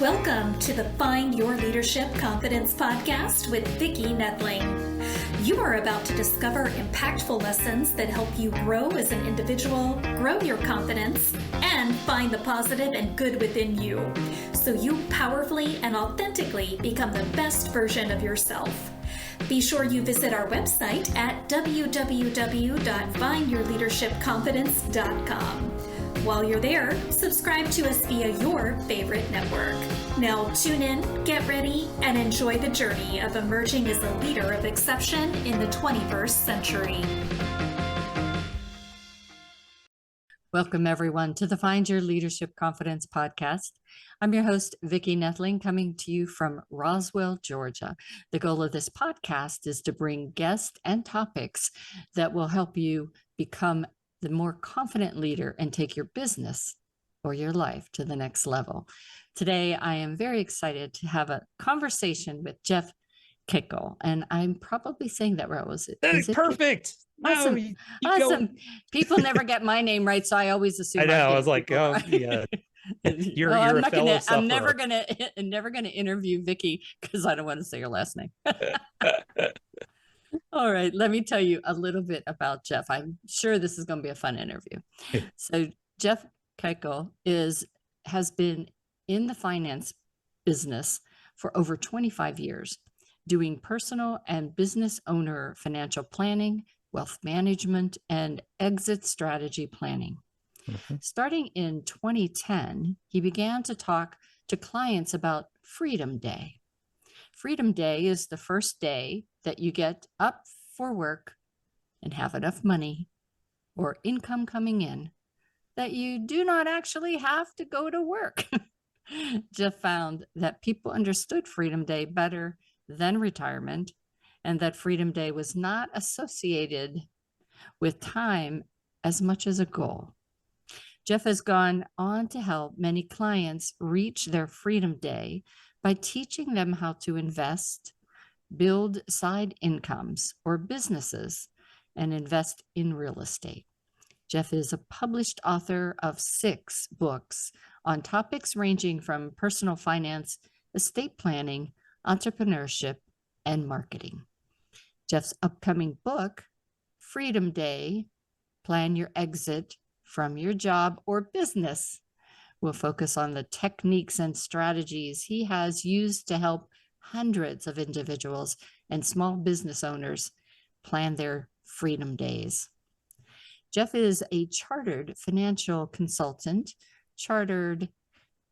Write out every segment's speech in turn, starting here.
Welcome to the Find Your Leadership Confidence podcast with Vicki Noethling. You are about to discover impactful lessons that help you grow as an individual, grow your confidence, and find the positive and good within you, so you powerfully and authentically become the best version of yourself. Be sure you visit our website at www.findyourleadershipconfidence.com. While you're there, subscribe to us via your favorite network. Now tune in, get ready, and enjoy the journey of emerging as a leader of exception in the 21st century. Welcome, everyone, to the Find Your Leadership Confidence podcast. I'm your host, Vicki Noethling, coming to you from Roswell, Georgia. The goal of this podcast is to bring guests and topics that will help you become the more confident leader and take your business or your life to the next level. Today, I am very excited to have a conversation with Jeff Kikel, and I'm probably saying that right. Is it perfect? Awesome. No, Awesome. People never get my name right, so I always assume. I know. I was like, oh, yeah. You're a fellow sufferer. I'm never gonna interview Vicki because I don't want to say your last name. All right, let me tell you a little bit about Jeff. I'm sure this is going to be a fun interview. So Jeff Kikel has been in the finance business for over 25 years, doing personal and business owner financial planning, wealth management, and exit strategy planning. Mm-hmm. Starting in 2010, he began to talk to clients about Freedom Day. Freedom Day is the first day that you get up for work and have enough money or income coming in that you do not actually have to go to work. Jeff found that people understood Freedom Day better than retirement, and that Freedom Day was not associated with time as much as a goal. Jeff has gone on to help many clients reach their Freedom Day by teaching them how to invest, build side incomes or businesses, and invest in real estate. Jeff is a published author of 6 books on topics ranging from personal finance, estate planning, entrepreneurship, and marketing. Jeff's upcoming book, Freedom Day, Plan Your Exit from Your Job or Business, will focus on the techniques and strategies he has used to help hundreds of individuals and small business owners plan their freedom days. Jeff is a chartered financial consultant, chartered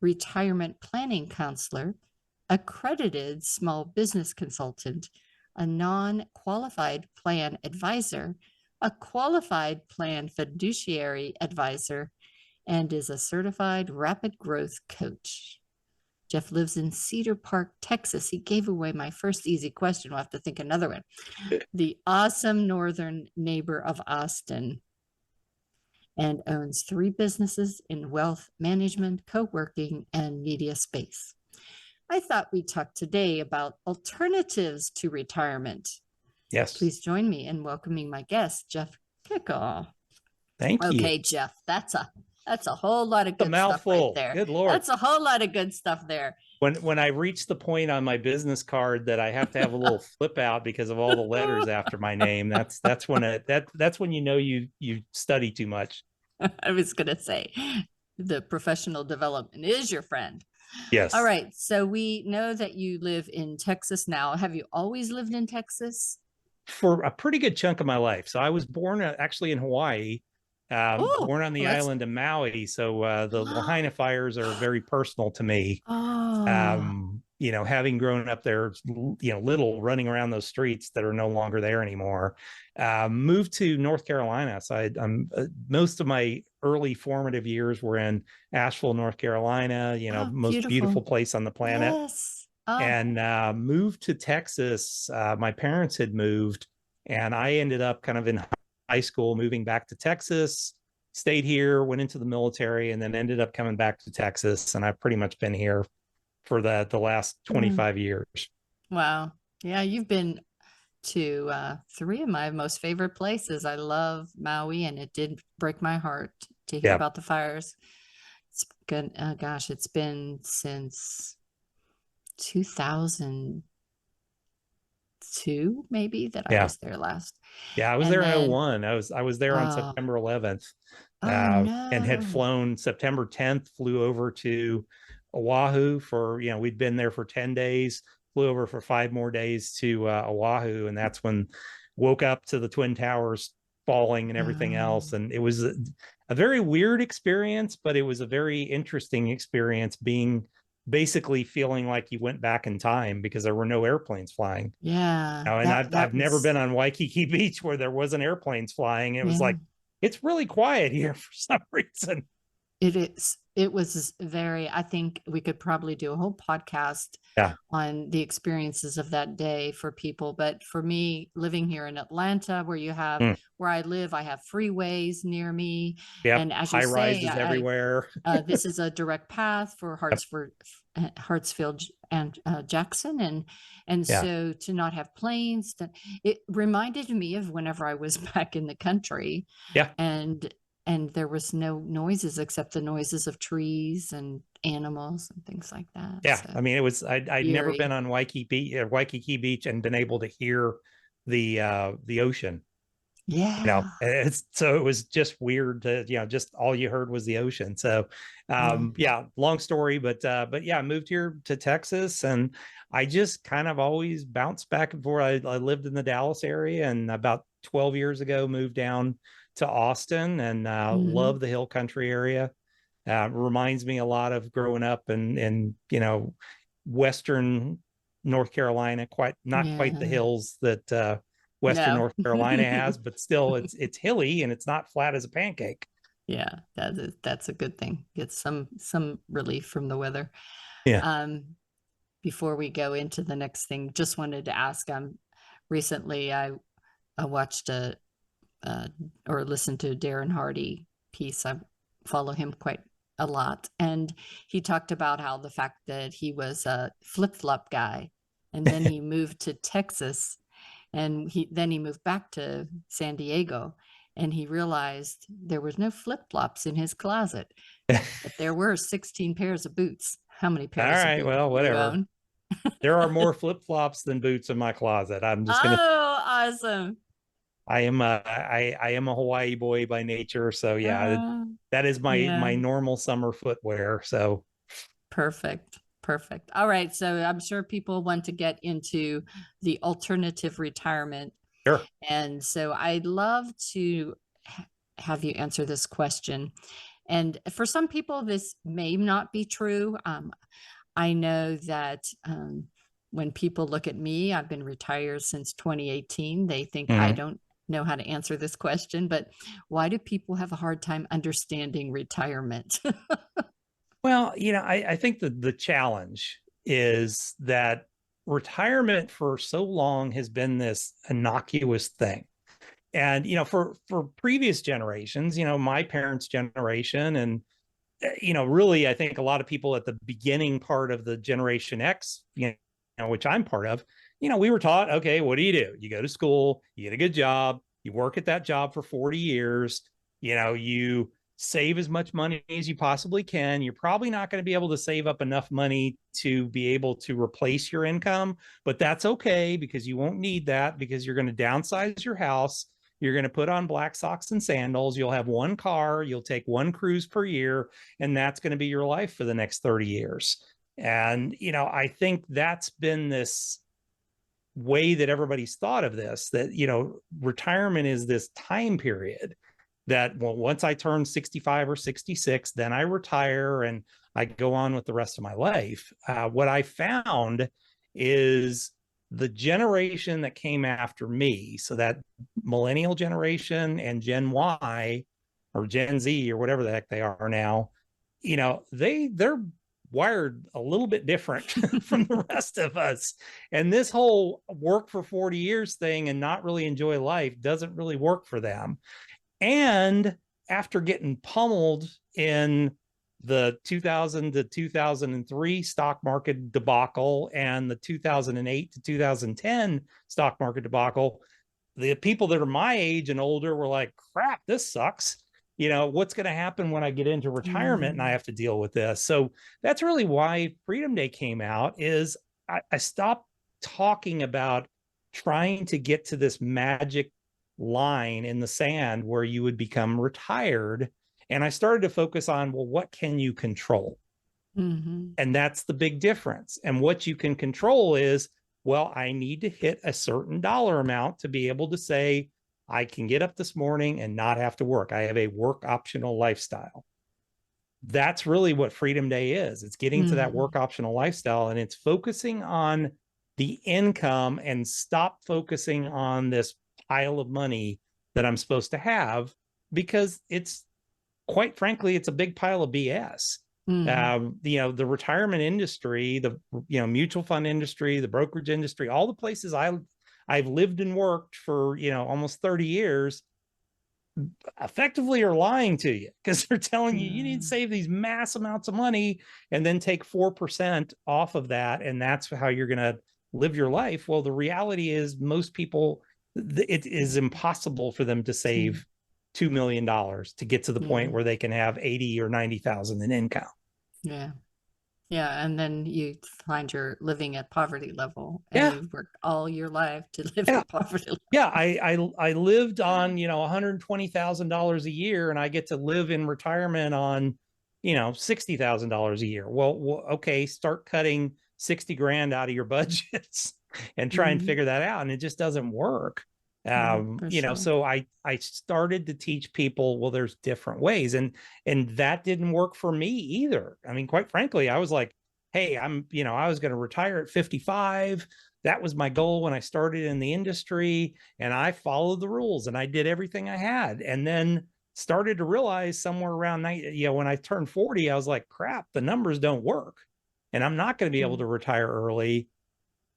retirement planning counselor, accredited small business consultant, a non-qualified plan advisor, a qualified plan fiduciary advisor, and is a certified rapid growth coach. Jeff lives in Cedar Park, Texas. He gave away my first easy question. We'll have to think another one. The awesome northern neighbor of Austin, and owns 3 businesses in wealth management, co-working, and media space. I thought we'd talk today about alternatives to retirement. Yes. Please join me in welcoming my guest, Jeff Kikel. Thank you. Okay, Jeff, that's a whole lot of good stuff right there. Good Lord. That's a whole lot of good stuff there. When I reach the point on my business card that I have to have a little flip out because of all the letters after my name, that's when when you know you study too much. I was going to say the professional development is your friend. Yes. All right. So we know that you live in Texas now. Have you always lived in Texas? For a pretty good chunk of my life. So I was born actually in Hawaii. Born on the island of Maui. So the Lahaina fires are very personal to me. Having grown up there, little running around those streets that are no longer there anymore. Moved to North Carolina. So most of my early formative years were in Asheville, North Carolina, most beautiful place on the planet. Yes. And moved to Texas. My parents had moved, and I ended up kind of in high school, moving back to Texas, stayed here, went into the military, and then ended up coming back to Texas. And I've pretty much been here for the last 25 years. Wow. Yeah, you've been to 3 of my most favorite places. I love Maui, and it did break my heart to hear about the fires. It's good. Gosh, it's been since 2002, maybe, that I Yeah. was there last. Yeah, I was And there in then, '01. I was there on oh, September 11th, oh and had no. flown September 10th, flew over to Oahu for, we'd been there for 10 days, flew over for 5 more days to Oahu. And that's when woke up to the Twin Towers falling and everything else. And it was a very weird experience, but it was a very interesting experience, being basically feeling like you went back in time because there were no airplanes flying. Yeah, And I've that never been was, on Waikiki Beach where there wasn't airplanes flying. It was yeah. like, it's really quiet here for some reason. It is. It was very, I think we could probably do a whole podcast Yeah. on the experiences of that day for people. But for me, living here in Atlanta, Mm. where I live, I have freeways near me. Yep. And as you High say, rises everywhere. this is a direct path for Hartsfield and Jackson. And Yeah. so to not have planes, it reminded me of whenever I was back in the country. Yeah. And there was no noises except the noises of trees and animals and things like that. Yeah. So I mean, I'd never been eerie. on Waikiki Beach and been able to hear the ocean. Yeah. So it was just weird to, just all you heard was the ocean. So yeah, long story, but yeah, I moved here to Texas, and I just kind of always bounced back and forth. I lived in the Dallas area, and about 12 years ago moved down to Austin, and love the Hill Country area. Reminds me a lot of growing up in Western North Carolina, not quite the hills that Western No. North Carolina has, but still it's hilly and it's not flat as a pancake. Yeah, that's a good thing. Get some relief from the weather. Yeah. Before we go into the next thing, just wanted to ask, recently I watched or listened to Darren Hardy piece. I follow him quite a lot, and he talked about how the fact that he was a flip-flop guy, and then he moved to Texas, and he moved back to San Diego, and he realized there was no flip-flops in his closet, but there were 16 pairs of boots. How many All pairs of right, boots well, do you whatever. own? There are more flip-flops than boots in my closet. I'm just gonna Oh, awesome. I am a Hawaii boy by nature, so yeah, that is my normal summer footwear. So perfect. All right, so I'm sure people want to get into the alternative retirement. Sure. And so I'd love to have you answer this question. And for some people, this may not be true. I know that when people look at me, I've been retired since 2018. They think I don't know how to answer this question, but why do people have a hard time understanding retirement? Well, I think the challenge is that retirement for so long has been this innocuous thing. And, for previous generations, my parents' generation, and, really, I think a lot of people at the beginning part of the Generation X, which I'm part of, we were taught, okay, what do? You go to school, you get a good job, you work at that job for 40 years, you save as much money as you possibly can. You're probably not going to be able to save up enough money to be able to replace your income, but that's okay because you won't need that, because you're going to downsize your house. You're going to put on black socks and sandals. You'll have one car. You'll take one cruise per year, and that's going to be your life for the next 30 years. And, I think that's been this way that everybody's thought of this, that, retirement is this time period that, well, once I turn 65 or 66, then I retire and I go on with the rest of my life. What I found is the generation that came after me, so that millennial generation and Gen Y or Gen Z or whatever the heck they are now, they're wired a little bit different from the rest of us. And this whole work for 40 years thing and not really enjoy life doesn't really work for them. And after getting pummeled in the 2000 to 2003 stock market debacle and the 2008 to 2010 stock market debacle, the people that are my age and older were like, crap, this sucks. What's going to happen when I get into retirement and I have to deal with this? So that's really why Freedom Day came out, is I stopped talking about trying to get to this magic line in the sand where you would become retired. And I started to focus on, well, what can you control? Mm-hmm. And that's the big difference. And what you can control is, well, I need to hit a certain dollar amount to be able to say, I can get up this morning and not have to work. I have a work optional lifestyle. That's really what Freedom Day is. It's getting to that work optional lifestyle, and it's focusing on the income and stop focusing on this pile of money that I'm supposed to have, because it's, quite frankly, it's a big pile of BS. The retirement industry, the mutual fund industry, the brokerage industry, all the places I've lived and worked for almost 30 years, effectively are lying to you, because they're telling you you need to save these mass amounts of money and then take 4% off of that, and that's how you're going to live your life. Well, the reality is most people, it is impossible for them to save $2 million to get to the point where they can have 80 or 90,000 in income. Yeah, and then you find you're living at poverty level, and you've worked all your life to live at poverty level. I lived on $120,000 a year, and I get to live in retirement on $60,000 a year. Well, okay, start cutting 60 grand out of your budgets and try and figure that out, and it just doesn't work. So I started to teach people, well, there's different ways, and that didn't work for me either. I mean, quite frankly, I was like, hey, I was going to retire at 55. That was my goal when I started in the industry, and I followed the rules and I did everything I had, and then started to realize somewhere around when I turned 40, I was like, crap, the numbers don't work, and I'm not going to be able to retire early.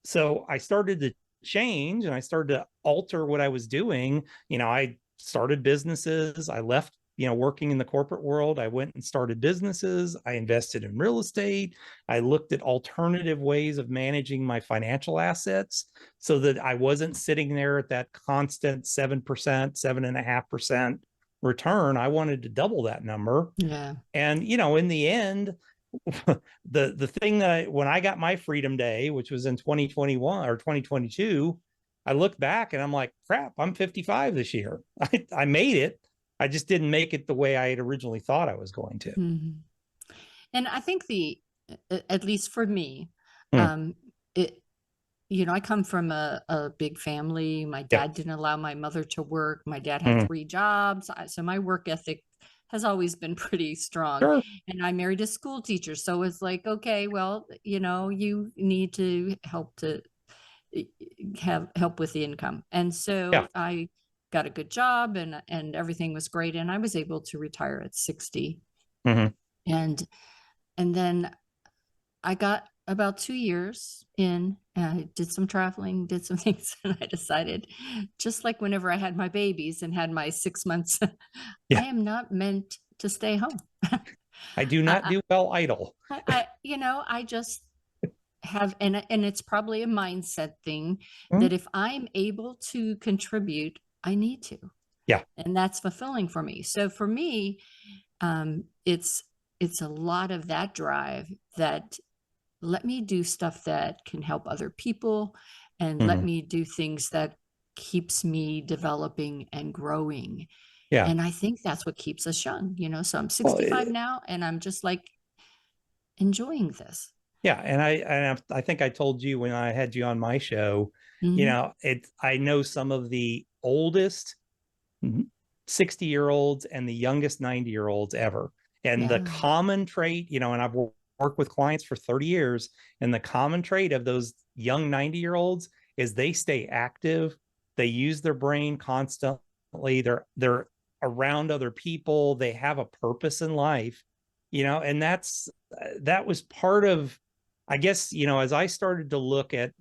So I started to change, and I started to alter what I was doing. I started businesses. I left, working in the corporate world. I went and started businesses. I invested in real estate. I looked at alternative ways of managing my financial assets so that I wasn't sitting there at that constant 7%, 7.5% return. I wanted to double that number. And, in the end, the thing that when I got my Freedom Day, which was in 2021 or 2022, I looked back and I'm like, crap, I'm 55 this year. I made it. I just didn't make it the way I had originally thought I was going to. And I think at least for me, I come from a big family. My dad didn't allow my mother to work. My dad had 3 jobs. So my work ethic has always been pretty strong. And I married a school teacher. So it's like, okay, well, you need to help with the income. And so I got a good job, and everything was great. And I was able to retire at 60. And then I got about 2 years in, and I did some traveling, did some things, and I decided, just like whenever I had my babies and had my 6 months, I am not meant to stay home. I do not do well idle. I just have, and it's probably a mindset thing that if I'm able to contribute, I need to. And that's fulfilling for me. So for me, it's a lot of that drive that let me do stuff that can help other people, and let me do things that keeps me developing and growing. And I think that's what keeps us young, so I'm 65 now, and I'm just like enjoying this. And I think I told you when I had you on my show, I know some of the oldest 60-year-olds and the youngest 90-year-olds ever. And the common trait, and I've worked with clients for 30 years, and the common trait of those young 90-year-olds is they stay active. They use their brain constantly. They're around other people. They have a purpose in life, and that was part of, I guess, as I started to look at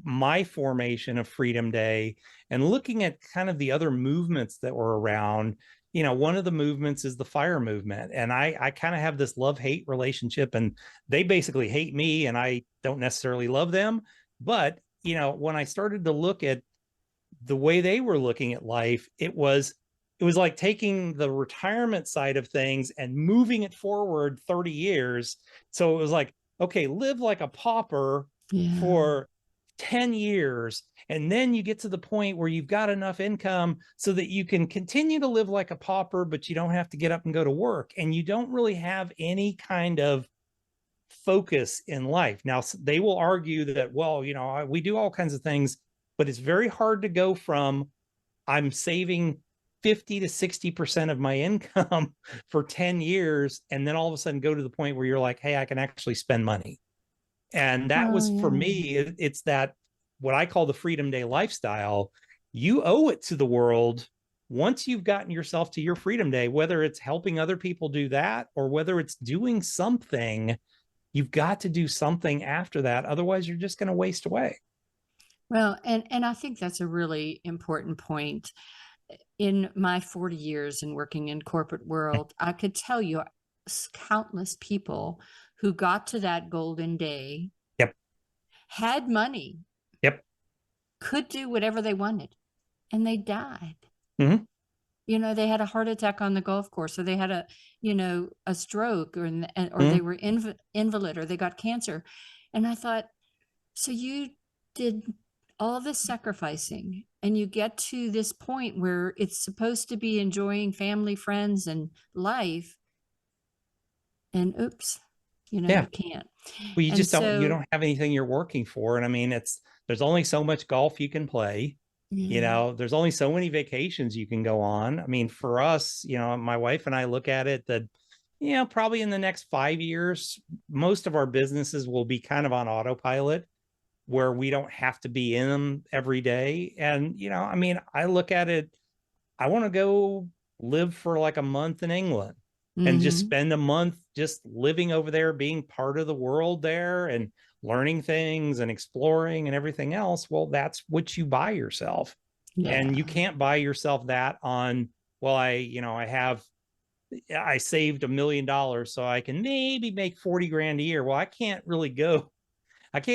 my formation of Freedom Day and looking at kind of the other movements that were around, one of the movements is the FIRE movement. And I kind of have this love-hate relationship, and they basically hate me and I don't necessarily love them. But, when I started to look at the way they were looking at life, it was like taking the retirement side of things and moving it forward 30 years. So it was like, okay, live like a pauper Yeah. for 10 years. And then you get to the point where you've got enough income so that you can continue to live like a pauper, but you don't have to get up and go to work. And you don't really have any kind of focus in life. Now, they will argue that, well, we do all kinds of things, but it's very hard to go from I'm saving 50 to 60% of my income for 10 years. And then all of a sudden go to the point where you're like, hey, I can actually spend money. And that was for me, it's that what I call the Freedom Day lifestyle. You owe it to the world once you've gotten yourself to your Freedom Day, whether it's helping other people do that or whether it's doing something, you've got to do something after that. Otherwise, you're just going to waste away. Well, and I think that's a really important point. In my 40 years in working in corporate world, I could tell you countless people who got to that golden day, Yep, had money, yep, could do whatever they wanted, and they died. mm-hmm. They had a heart attack on the golf course, or they had a stroke, or Mm-hmm. they were invalid, or they got cancer. And I thought, so you did all this sacrificing, and you get to this point where it's supposed to be enjoying family, friends, and life, and oops, Yeah. you can't. Well, you And just so, you don't have anything you're working for. And I mean, there's only so much golf you can play. yeah. There's only so many vacations you can go on. I mean, for us, my wife and I look at it that, probably in the next 5 years, most of our businesses will be kind of on autopilot where we don't have to be in them every day. And, I mean, I look at it, I want to go live for like a month in England and just spend a month just living over there, being part of the world there and learning things and exploring and everything else. Well, that's what you buy yourself. Yeah. And you can't buy yourself that on, well, I saved $1 million so I can maybe make 40 grand a year. Well, I can't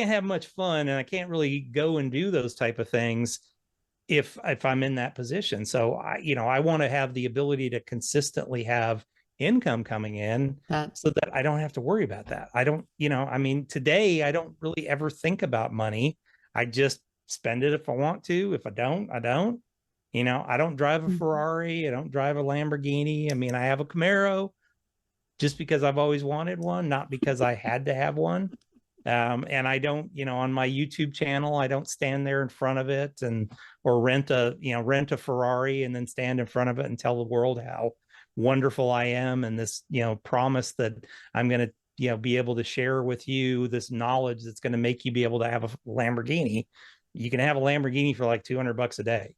have much fun, and I can't really go and do those type of things if I'm in that position. So I want to have the ability to consistently have income coming in so that I don't have to worry about that. I don't, I mean, today I don't really ever think about money. I just spend it if I want to. If I don't, I don't. I don't drive a Ferrari. I don't drive a Lamborghini. I mean, I have a Camaro just because I've always wanted one, not because I had to have one. And I don't, on my YouTube channel, I don't stand there in front of it or rent a Ferrari and then stand in front of it and tell the world how wonderful I am. And this, promise that I'm going to, be able to share with you this knowledge that's going to make you be able to have a Lamborghini. You can have a Lamborghini for like $200 a day.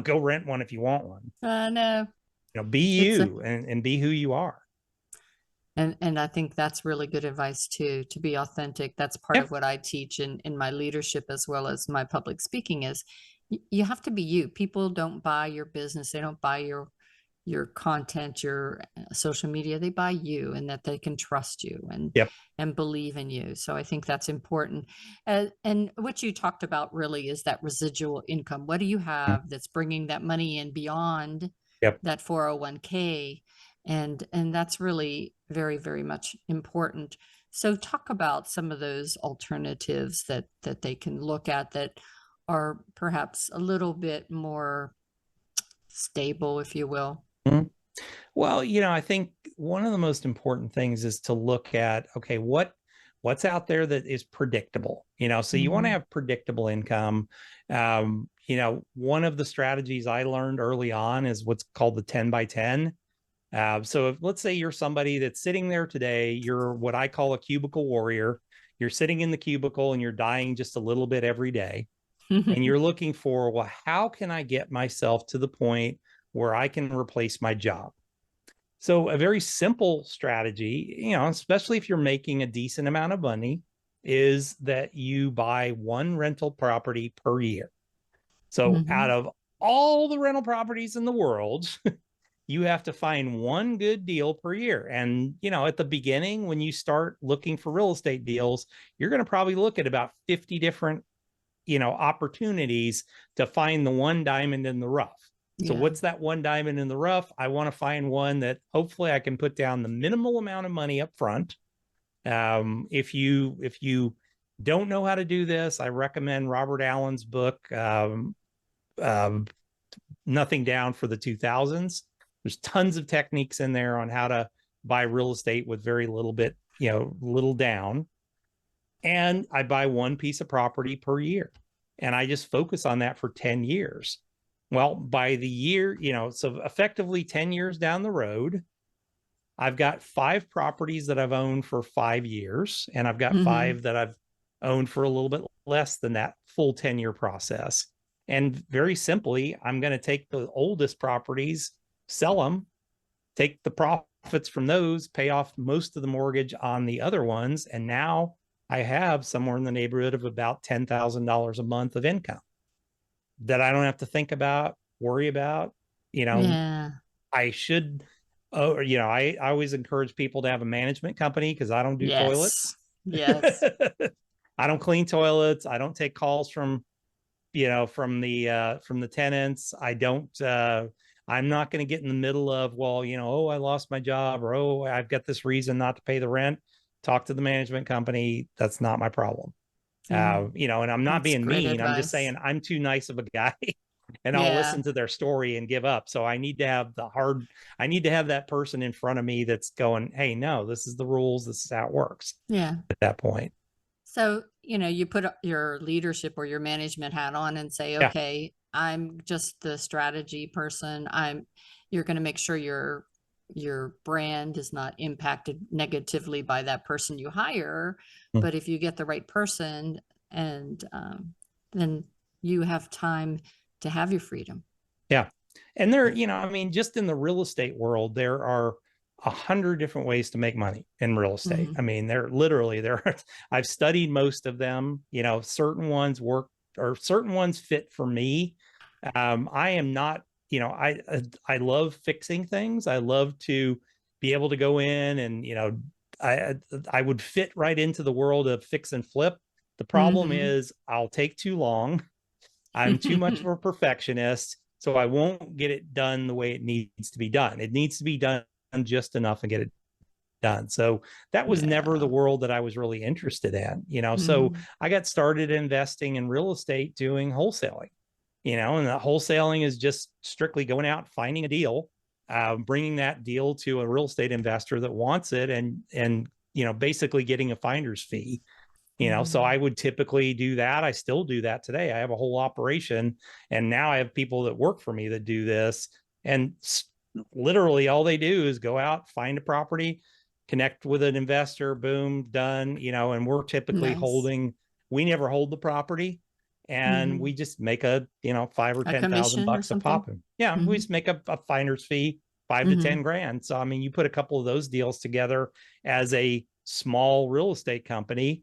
Go rent one if you want one. No. Be you and be who you are. And I think that's really good advice too, to be authentic. That's part of what I teach in my leadership as well as my public speaking is you have to be you. People don't buy your business. They don't buy your content, your social media. They buy you, and that they can trust you and believe in you. So I think that's important. And what you talked about really is that residual income. What do you have that's bringing that money in beyond that 401k? And that's really very, very much important. So talk about some of those alternatives that they can look at that are perhaps a little bit more stable, if you will. Mm-hmm. Well, I think one of the most important things is to look at, okay, what's out there that is predictable, so you want to have predictable income. One of the strategies I learned early on is what's called the 10 by 10. So if, let's say you're somebody that's sitting there today, you're what I call a cubicle warrior. You're sitting in the cubicle and you're dying just a little bit every day. And you're looking for, well, how can I get myself to the point where I can replace my job? So a very simple strategy, especially if you're making a decent amount of money, is that you buy one rental property per year. So out of all the rental properties in the world, you have to find one good deal per year. And, at the beginning, when you start looking for real estate deals, you're going to probably look at about 50 different, opportunities to find the one diamond in the rough. So what's that one diamond in the rough? I want to find one that hopefully I can put down the minimal amount of money up front. If you don't know how to do this, I recommend Robert Allen's book, Nothing Down for the 2000s. There's tons of techniques in there on how to buy real estate with very little down. And I buy one piece of property per year. And I just focus on that for 10 years. Well, by the year, so effectively 10 years down the road, I've got 5 properties that I've owned for 5 years, and I've got 5 that I've owned for a little bit less than that full 10-year process. And very simply, I'm going to take the oldest properties, sell them, take the profits from those, pay off most of the mortgage on the other ones. And now I have somewhere in the neighborhood of about $10,000 a month of income that I don't have to think about, worry about. Yeah. I should, I always encourage people to have a management company because I don't do toilets. Yes. I don't clean toilets. I don't take calls from the tenants. I'm not going to get in the middle of, oh, I lost my job, or, oh, I've got this reason not to pay the rent. Talk to the management company. That's not my problem. And I'm not being mean. Advice. I'm just saying I'm too nice of a guy and I'll listen to their story and give up. So I need to have that person in front of me that's going, hey, no, this is the rules. This is how it works. Yeah. At that point. So, you put your leadership or your management hat on and say, okay, I'm just the strategy person. You're going to make sure your brand is not impacted negatively by that person you hire. But if you get the right person, and then you have time to have your freedom. Yeah. And there, just in the real estate world, there are 100 different ways to make money in real estate. I mean, I've studied most of them. Certain ones work, or certain ones fit for me. I am not, I love fixing things. I love to be able to go in and, I would fit right into the world of fix and flip. The problem is I'll take too long. I'm too much of a perfectionist, so I won't get it done the way it needs to be done. It needs to be done just enough and get it done. So that was never the world that I was really interested in, so I got started investing in real estate doing wholesaling, and the wholesaling is just strictly going out, finding a deal, bringing that deal to a real estate investor that wants it, and basically getting a finder's fee. So I would typically do that. I still do that today. I have a whole operation, and now I have people that work for me that do this, and literally all they do is go out, find a property, connect with an investor, boom, done, and we're typically we never hold the property, and we just make a, $5,000 or $10,000 a pop. Yeah. We just make a finder's fee, 5 to 10 grand. So, I mean, you put a couple of those deals together as a small real estate company.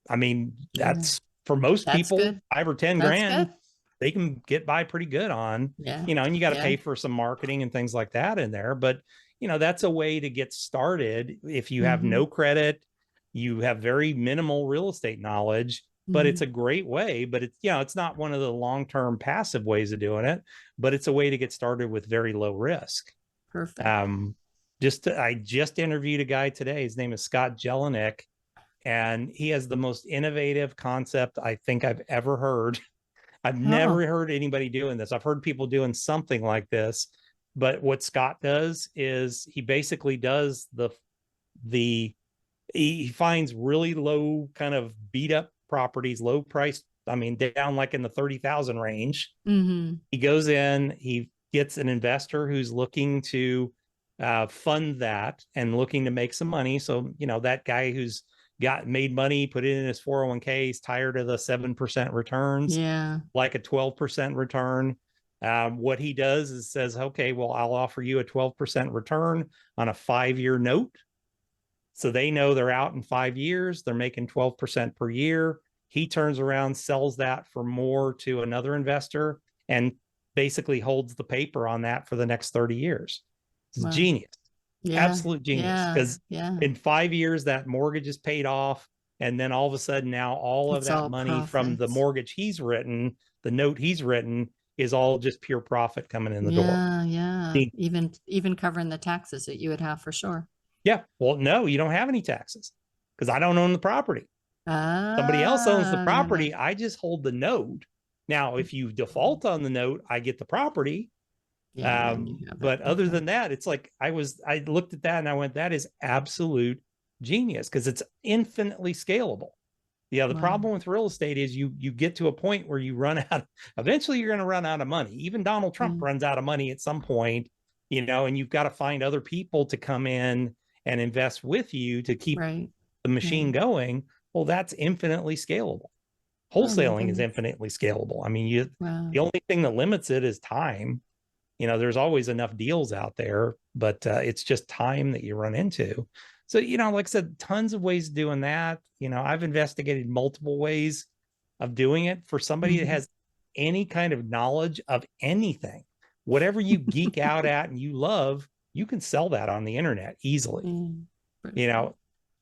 I mean, that's for most people, good. 5 or 10 grand, they can get by pretty good on, and you got to pay for some marketing and things like that in there. But, that's a way to get started. If you have no credit, you have very minimal real estate knowledge, but it's a great way. But it's, it's not one of the long-term passive ways of doing it, but it's a way to get started with very low risk. Perfect. I just interviewed a guy today. His name is Scott Jelinek. And he has the most innovative concept I think I've ever heard. I've never heard anybody doing this. I've heard people doing something like this, but what Scott does is he basically does he finds really low kind of beat up properties, low price. I mean, down like in the 30,000 range. He goes in, he gets an investor who's looking to fund that and looking to make some money. So, that guy who's made money, put it in his 401k, he's tired of the 7% returns, like a 12% return. What he does is says, okay, well, I'll offer you a 12% return on a 5-year note. So they know they're out in 5 years, they're making 12% per year. He turns around, sells that for more to another investor, and basically holds the paper on that for the next 30 years. It's genius. Absolute genius, because in 5 years that mortgage is paid off, and then all of a sudden now all of that money from the mortgage he's written, the note he's written, is all just pure profit coming in the door. Even covering the taxes that you would have for sure. Well, no, you don't have any taxes because I don't own the property. Somebody else owns the property. Nice. I just hold the note. Now, if you default on the note, I get the property. Yeah, and then you have it. But other Okay. than that, it's like I looked at that and I went, that is absolute genius because it's infinitely scalable. Yeah, the Wow. problem with real estate is you get to a point where you run out. Eventually, you're going to run out of money. Even Donald Trump runs out of money at some point, and you've got to find other people to come in and invest with you to keep Right. the machine going. Well, that's infinitely scalable. Wholesaling is infinitely scalable. I mean, the only thing that limits it is time. There's always enough deals out there, but it's just time that you run into. So, like I said, tons of ways of doing that. I've investigated multiple ways of doing it for somebody that has any kind of knowledge of anything. Whatever you geek out at and you love, you can sell that on the internet easily.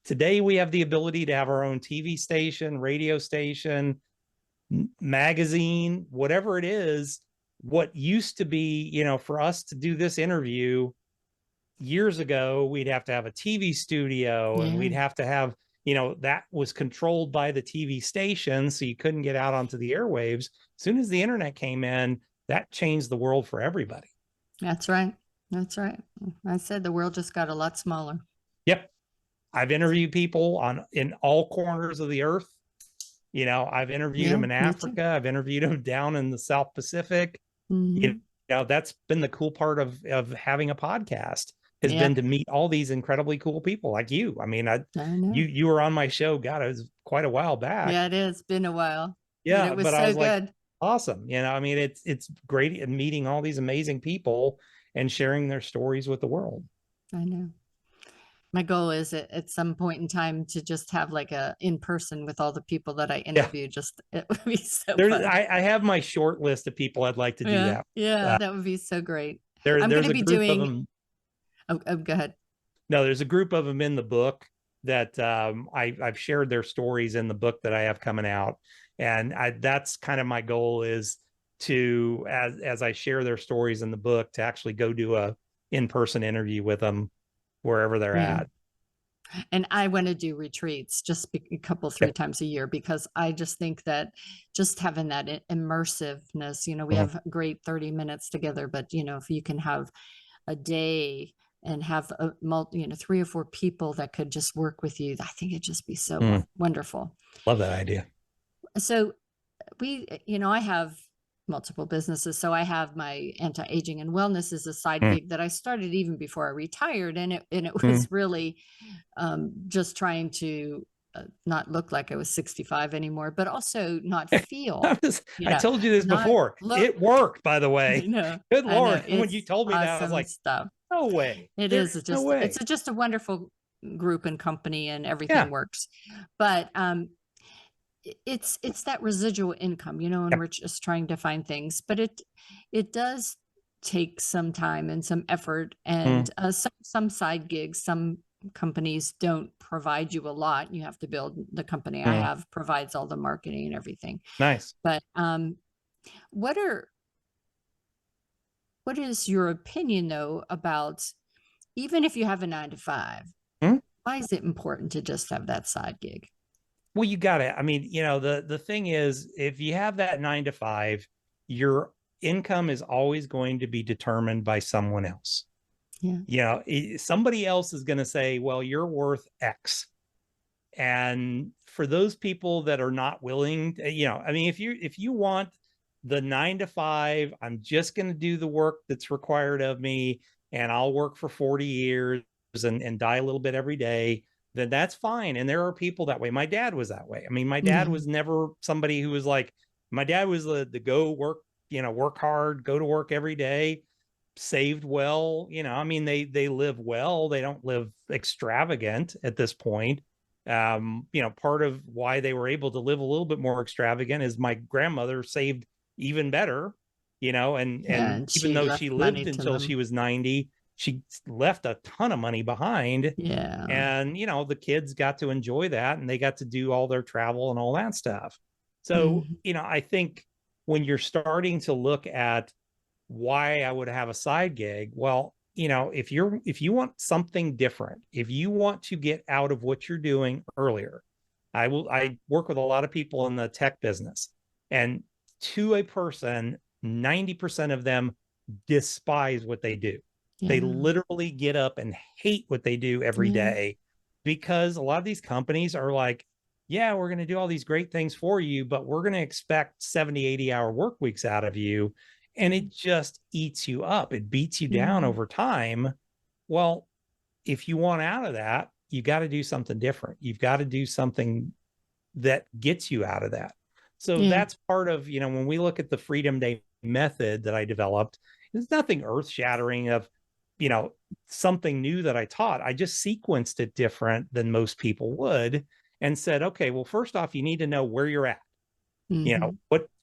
Today we have the ability to have our own TV station, radio station, magazine, whatever it is. What used to be, for us to do this interview years ago, we'd have to have a TV studio and we'd have to have, that was controlled by the TV station. So you couldn't get out onto the airwaves. As soon as the internet came in, that changed the world for everybody. That's right. That's right. I said the world just got a lot smaller. Yep. I've interviewed people in all corners of the earth. I've interviewed them in Africa. I've interviewed them down in the South Pacific. That's been the cool part of having a podcast has been to meet all these incredibly cool people like you. I mean, I know. You were on my show. God, it was quite a while back. Yeah, it is. Been a while. Yeah, but it was so I was good. Like, awesome. I mean, it's great meeting all these amazing people and sharing their stories with the world. I know. My goal is at some point in time to just have like a in-person with all the people that I interview. Just it would be so fun. I have my short list of people I'd like to do that. Yeah, that would be so great. I'm going to be doing. Oh, go ahead. No, there's a group of them in the book that I've shared their stories in the book that I have coming out, and that's kind of my goal is to as I share their stories in the book to actually go do a in-person interview with them wherever they're at. And I want to do retreats just a couple, 3 times a year, because I just think that just having that immersiveness, we have a great 30 minutes together, but if you can have a day and have 3 or 4 people that could just work with you, I think it'd just be so wonderful. Love that idea. So I have multiple businesses. So I have my anti-aging and wellness as a side gig that I started even before I retired. And it was really just trying to not look like I was 65 anymore, but also not feel. I told you this before. It worked, by the way. Good Lord. When you told me that, I was like, no way. It's just a wonderful group and company and everything works. But it's that residual income, and we're just trying to find things, but it does take some time and some effort and some side gigs. Some companies don't provide you a lot. You have to build the company I have provides all the marketing and everything. Nice. But what is your opinion though about, even if you have a 9-to-5, why is it important to just have that side gig? Well, you got it. I mean, the thing is, if you have that 9-to-5, your income is always going to be determined by someone else. Yeah. Somebody else is going to say, well, you're worth X. And for those people that are not willing to, I mean, if you want the 9-to-5, I'm just going to do the work that's required of me and I'll work for 40 years and die a little bit every day, then that's fine. And there are people that way. My dad was that way. I mean, my dad was never somebody who was like, my dad was the go work, work hard, go to work every day, saved well, I mean, they live well. They don't live extravagant at this point. Part of why they were able to live a little bit more extravagant is my grandmother saved even better, and even though she lived until she was 90, she left a ton of money behind. Yeah. And, the kids got to enjoy that and they got to do all their travel and all that stuff. So, I think when you're starting to look at why I would have a side gig, well, if you want something different, if you want to get out of what you're doing earlier, I work with a lot of people in the tech business, and to a person, 90% of them despise what they do. Yeah. They literally get up and hate what they do every day, because a lot of these companies are like, yeah, we're going to do all these great things for you, but we're going to expect 70, 80-hour work weeks out of you. And it just eats you up. It beats you down over time. Well, if you want out of that, you got to do something different. You've got to do something that gets you out of that. So that's part of, when we look at the Freedom Day method that I developed, there's nothing earth shattering of, something new that I taught. I just sequenced it different than most people would, and said, okay, well, first off, you need to know where you're at.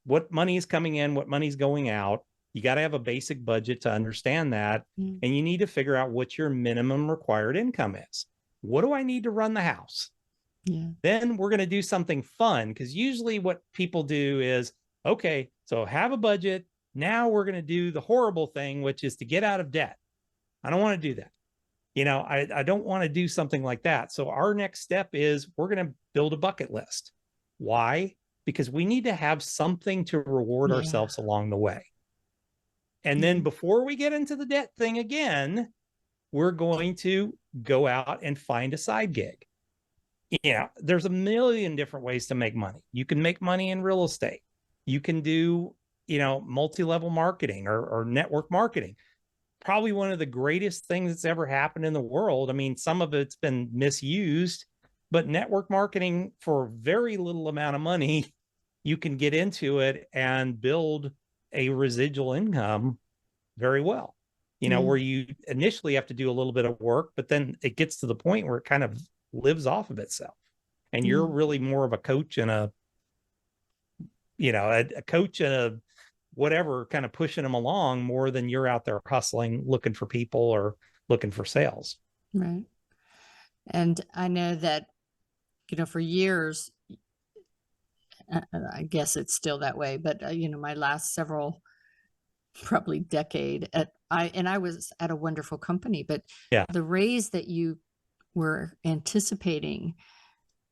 What money is coming in, what money's going out. You got to have a basic budget to understand that. And you need to figure out what your minimum required income is. What do I need to run the house? Then we're going to do something fun, because usually what people do is, okay, so have a budget. Now we're going to do the horrible thing, which is to get out of debt. I don't want to do that. I don't want to do something like that. So our next step is we're going to build a bucket list. Why? Because we need to have something to reward ourselves along the way. And then before we get into the debt thing again, we're going to go out and find a side gig. There's a million different ways to make money. You can make money in real estate. You can do, multi-level marketing or network marketing. Probably one of the greatest things that's ever happened in the world. I mean, some of it's been misused, but network marketing for very little amount of money, you can get into it and build a residual income very well, where you initially have to do a little bit of work, but then it gets to the point where it kind of lives off of itself. And you're really more of a coach and a coach and a whatever, kind of pushing them along more than you're out there hustling, looking for people or looking for sales. Right. And I know that, for years, I guess it's still that way, but my last several, probably decade I was at a wonderful company, but the raise that you were anticipating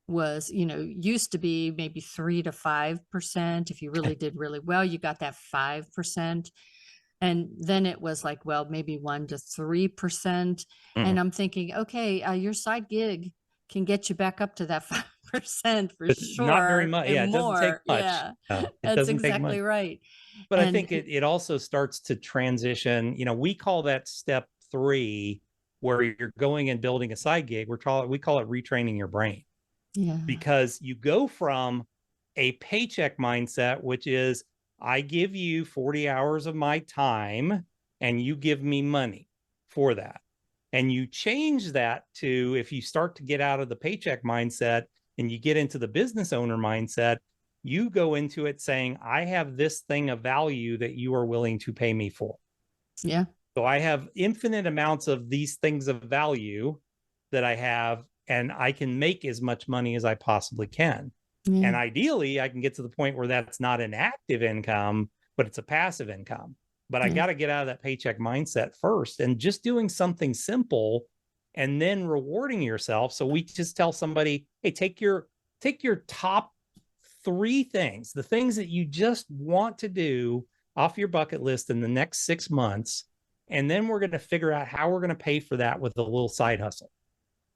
was, used to be maybe 3 to 5%. If you really did really well, you got that 5%. And then it was like, well, maybe 1 to 3%. And I'm thinking, okay, your side gig can get you back up to that 5% for sure. Not very much. Yeah, it doesn't take much. Yeah, that's exactly right. But I think it also starts to transition. We call that step 3, where you're going and building a side gig. We call it retraining your brain. Yeah. Because you go from a paycheck mindset, which is, I give you 40 hours of my time and you give me money for that. And you change that to, if you start to get out of the paycheck mindset and you get into the business owner mindset, you go into it saying, I have this thing of value that you are willing to pay me for. Yeah. So I have infinite amounts of these things of value that I have, and I can make as much money as I possibly can. And ideally, I can get to the point where that's not an active income, but it's a passive income. But I got to get out of that paycheck mindset first, and just doing something simple and then rewarding yourself. So we just tell somebody, hey, take your top 3 things, the things that you just want to do off your bucket list in the next 6 months. And then we're going to figure out how we're going to pay for that with a little side hustle.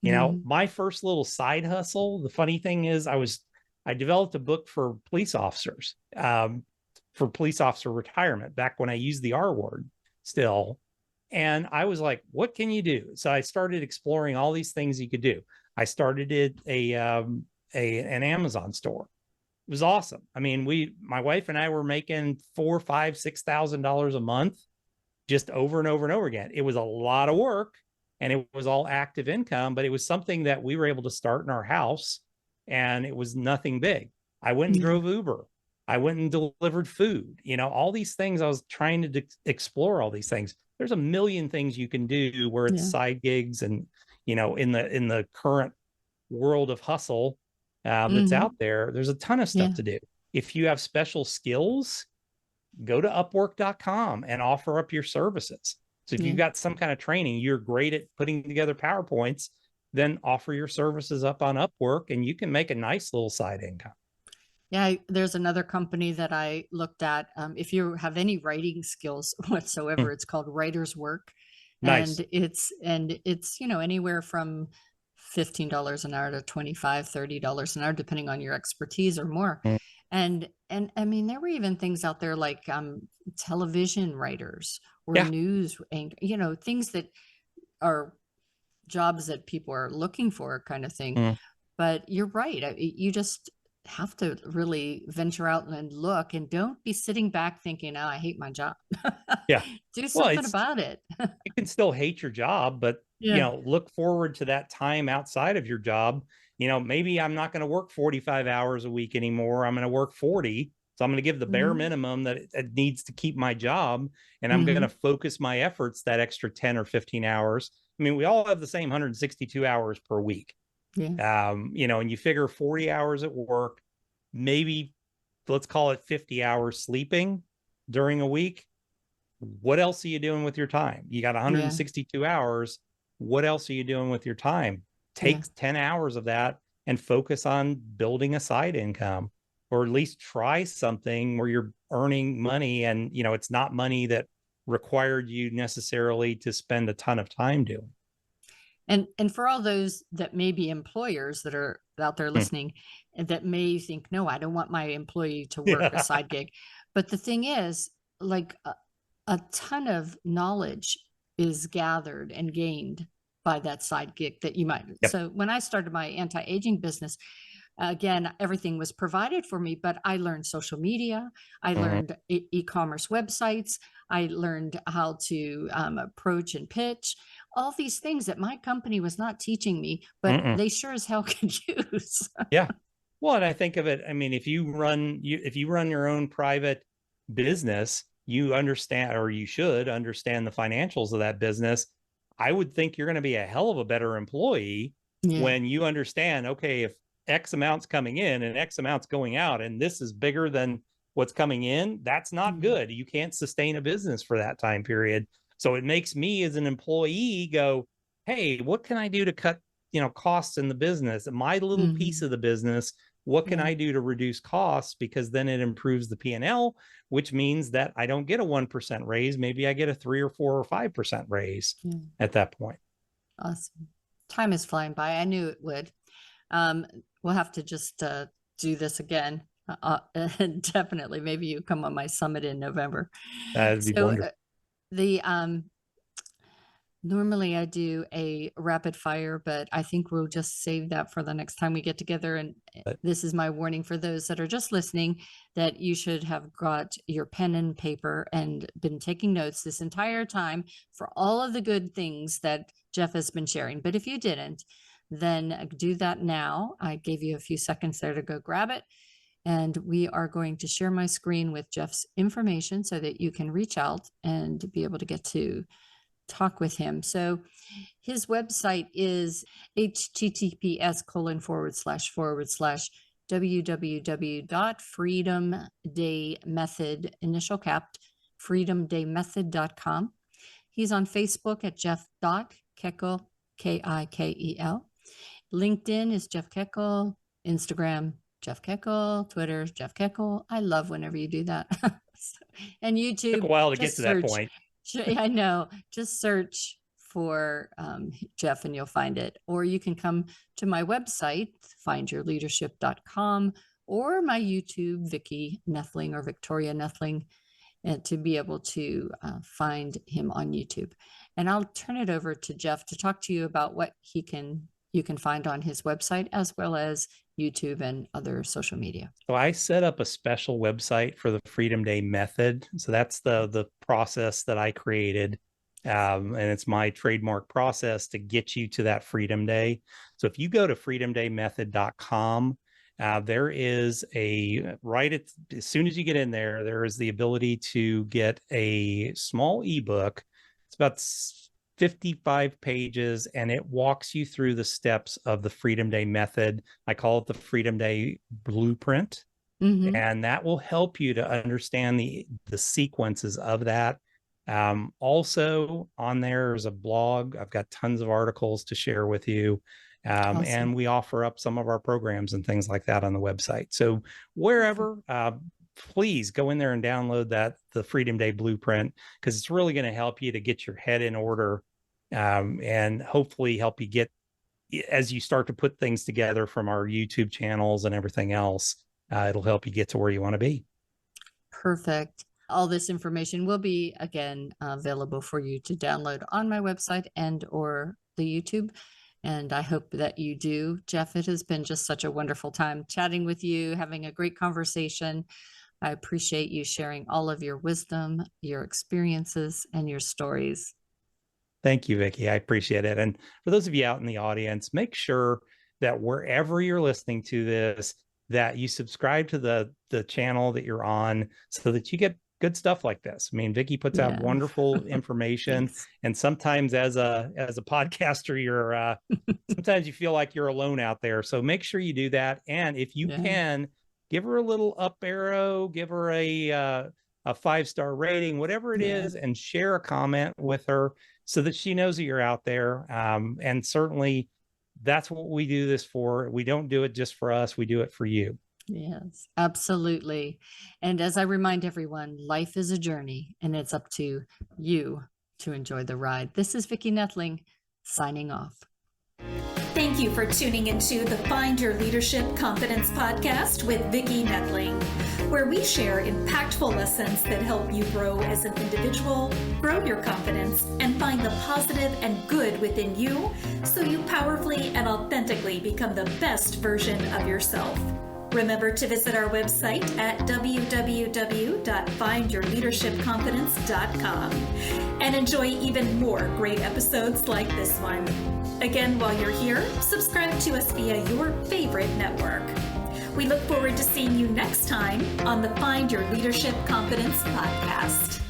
My first little side hustle, the funny thing is I developed a book for police officers, for police officer retirement, back when I used the R word still. And I was like, what can you do? So I started exploring all these things you could do. I started an Amazon store. It was awesome. I mean, my wife and I were making $4,000, $5,000, $6,000 a month, just over and over and over again. It was a lot of work, and it was all active income, but it was something that we were able to start in our house, and it was nothing big. I went and drove Uber. I went and delivered food. All these things. I was trying to explore all these things. There's a million things you can do where it's side gigs, and in the current world of hustle that's out there, there's a ton of stuff to do. If you have special skills, go to upwork.com and offer up your services. So if you've got some kind of training, you're great at putting together PowerPoints, then offer your services up on Upwork and you can make a nice little side income. Yeah, there's another company that I looked at. If you have any writing skills whatsoever, it's called Writer's Work. Nice. And it's, you know, anywhere from $15 an hour to $25, $30 an hour, depending on your expertise or more. Mm. And I mean, there were even things out there like television writers or Yeah. news, you know, things that are jobs that people are looking for, kind of thing. Mm. But you're right. You just have to really venture out and look, and don't be sitting back thinking, oh, I hate my job. Yeah. Do Well, something about it. you can still hate your job, but you Yeah. know, look forward to that time outside of your job. You know, maybe I'm not going to work 45 hours a week anymore. I'm going to work 40. So I'm going to give the bare Mhm. minimum that it needs to keep my job. And I'm going to Mhm. focus my efforts that extra 10 or 15 hours. I mean, we all have the same 162 hours per week. Yeah. You know, and you figure 40 hours at work, maybe let's call it 50 hours sleeping during a week. What else are you doing with your time? You got Yeah. 162 hours. What else are you doing with your time? Yeah. Take 10 hours of that and focus on building a side income, or at least try something where you're earning money and, you know, it's not money that required you necessarily to spend a ton of time doing. And for all those that may be employers that are out there listening, and that may think, no, I don't want my employee to work a side gig. But the thing is, like a ton of knowledge is gathered and gained by that side gig that you might. Yep. So when I started my anti-aging business, again, everything was provided for me, but I learned social media. I learned e-commerce websites. I learned how to approach and pitch, all these things that my company was not teaching me, but they sure as hell could use. Yeah. Well, and I think of it, I mean, if you run your own private business, you understand, or you should understand, the financials of that business. I would think you're going to be a hell of a better employee Yeah. when you understand, okay, if X amount's coming in and X amount's going out, and this is bigger than what's coming in, that's not good. You can't sustain a business for that time period. So it makes me as an employee go, hey, what can I do to cut, you know, costs in the business, my little piece of the business? What can I do to reduce costs? Because then it improves the P&L, which means that I don't get a 1% raise. Maybe I get a 3 or 4 or 5% raise at that point. Awesome. Time is flying by. I knew it would. We'll have to just do this again. Definitely. Maybe you come on my summit in November. That'd be wonderful. The normally I do a rapid fire, but I think we'll just save that for the next time we get together. And this is my warning for those that are just listening, that you should have got your pen and paper and been taking notes this entire time for all of the good things that Jeff has been sharing. But if you didn't, then do that now. I gave you a few seconds there to go grab it. And we are going to share my screen with Jeff's information so that you can reach out and be able to get to talk with him. So his website is https://www.freedomdaymethod, initial capped, freedomdaymethod.com. He's on Facebook at Jeff.Kikel, Kikel. LinkedIn is Jeff Kikel. Instagram, Jeff Kikel. Twitter, Jeff Kikel. I love whenever you do that. And YouTube. Took a while to get to that point. I know. Just search for Jeff and you'll find it. Or you can come to my website, findyourleadership.com, or my YouTube, Vicki Noethling or Victoria Noethling, to be able to find him on YouTube. And I'll turn it over to Jeff to talk to you about what you can find on his website, as well as YouTube and other social media. So I set up a special website for the Freedom Day Method. So that's the process that I created. And it's my trademark process to get you to that Freedom Day. So if you go to freedomdaymethod.com, there is as soon as you get in there, there is the ability to get a small ebook. It's about 55 pages, and it walks you through the steps of the Freedom Day Method. I call it the Freedom Day Blueprint. And that will help you to understand the sequences of that. Also on there is a blog. I've got tons of articles to share with you. Awesome. And we offer up some of our programs and things like that on the website. So wherever, please go in there and download the Freedom Day Blueprint, because it's really going to help you to get your head in order, and hopefully help you get, as you start to put things together from our YouTube channels and everything else, it'll help you get to where you want to be. Perfect. All this information will be, again, available for you to download on my website and or the YouTube. And I hope that you do. Jeff, it has been just such a wonderful time chatting with you, having a great conversation. I appreciate you sharing all of your wisdom, your experiences, and your stories. Thank you, Vicki. I appreciate it. And for those of you out in the audience, make sure that wherever you're listening to this, that you subscribe to the channel that you're on, so that you get good stuff like this. I mean, Vicki puts out wonderful information. And sometimes as a podcaster, you're sometimes you feel like you're alone out there. So make sure you do that. And if you can, give her a little up arrow, give her a 5-star rating, whatever it is, and share a comment with her so that she knows that you're out there. And certainly that's what we do this for. We don't do it just for us. We do it for you. Yes, absolutely. And as I remind everyone, life is a journey, and it's up to you to enjoy the ride. This is Vicki Noethling signing off. Thank you for tuning into the Find Your Leadership Confidence podcast with Vicki Noethling, where we share impactful lessons that help you grow as an individual, grow your confidence, and find the positive and good within you so you powerfully and authentically become the best version of yourself. Remember to visit our website at www.findyourleadershipconfidence.com and enjoy even more great episodes like this one. Again, while you're here, subscribe to us via your favorite network. We look forward to seeing you next time on the Find Your Leadership Confidence podcast.